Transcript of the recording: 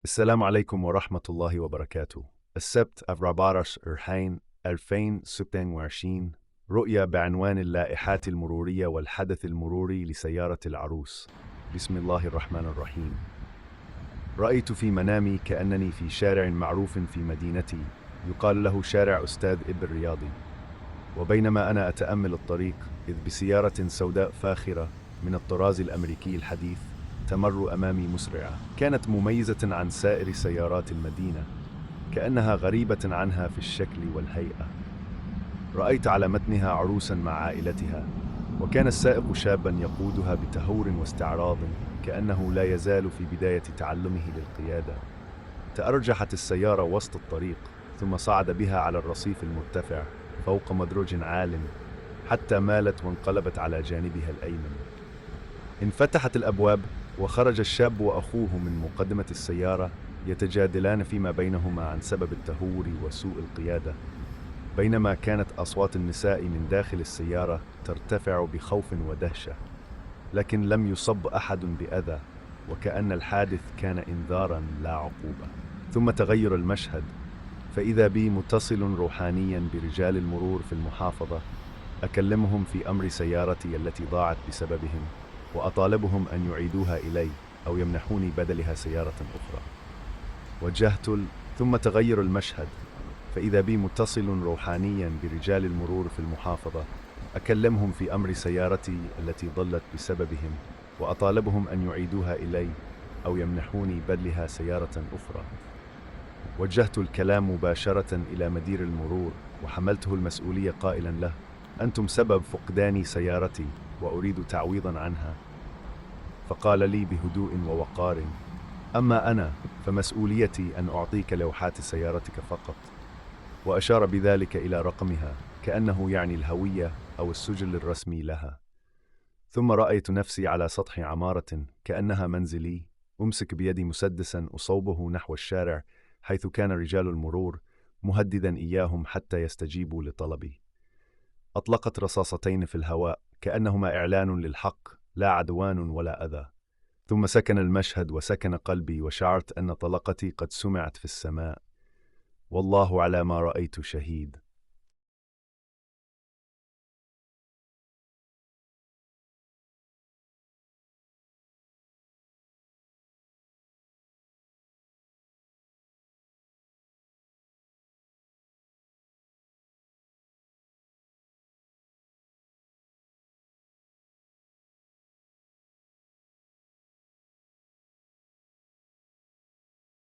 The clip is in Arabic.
السلام عليكم ورحمة الله وبركاته. السبت 14 إرحين 2026. رؤية بعنوان اللائحات المرورية والحدث المروري لسيارة العروس. بسم الله الرحمن الرحيم. رأيت في منامي كأنني في شارع معروف في مدينتي يقال له شارع أستاذ إبن رياضي، وبينما أنا أتأمل الطريق إذ بسيارة سوداء فاخرة من الطراز الأمريكي الحديث تمر أمامي مسرعة، كانت مميزة عن سائر سيارات المدينة، كأنها غريبة عنها في الشكل والهيئة. رأيت على متنها عروسا مع عائلتها، وكان السائق شابا يقودها بتهور واستعراض، كأنه لا يزال في بداية تعلمه للقيادة. تأرجحت السيارة وسط الطريق، ثم صعد بها على الرصيف المرتفع فوق مدرج عال، حتى مالت وانقلبت على جانبها الأيمن. انفتحت الأبواب، وخرج الشاب وأخوه من مقدمة السيارة يتجادلان فيما بينهما عن سبب التهور وسوء القيادة، بينما كانت أصوات النساء من داخل السيارة ترتفع بخوف ودهشة، لكن لم يصب أحد بأذى، وكأن الحادث كان إنذاراً لا عقوبة. ثم تغير المشهد، فإذا بي متصل روحانياً برجال المرور في المحافظة، أكلمهم في أمر سيارتي التي ضاعت بسببهم، وأطالبهم أن يعيدوها إلي أو يمنحوني بدلها سيارة أخرى. ثم تغير المشهد، فإذا بي متصل روحانياً برجال المرور في المحافظة، أكلمهم في أمر سيارتي التي ضلت بسببهم، وأطالبهم أن يعيدوها إلي أو يمنحوني بدلها سيارة أخرى. وجهت الكلام مباشرة إلى مدير المرور، وحملته المسؤولية قائلا له: أنتم سبب فقدان سيارتي، وأريد تعويضا عنها. فقال لي بهدوء ووقار: أما أنا فمسؤوليتي أن أعطيك لوحات سيارتك فقط. وأشار بذلك إلى رقمها، كأنه يعني الهوية أو السجل الرسمي لها. ثم رأيت نفسي على سطح عمارة كأنها منزلي، أمسك بيدي مسدسا أصوبه نحو الشارع حيث كان رجال المرور، مهددا إياهم حتى يستجيبوا لطلبي. أطلقت رصاصتين في الهواء كأنهما إعلان للحق، لا عدوان ولا أذى. ثم سكن المشهد وسكن قلبي، وشعرت أن طلقتي قد سمعت في السماء. والله على ما رأيت شهيد.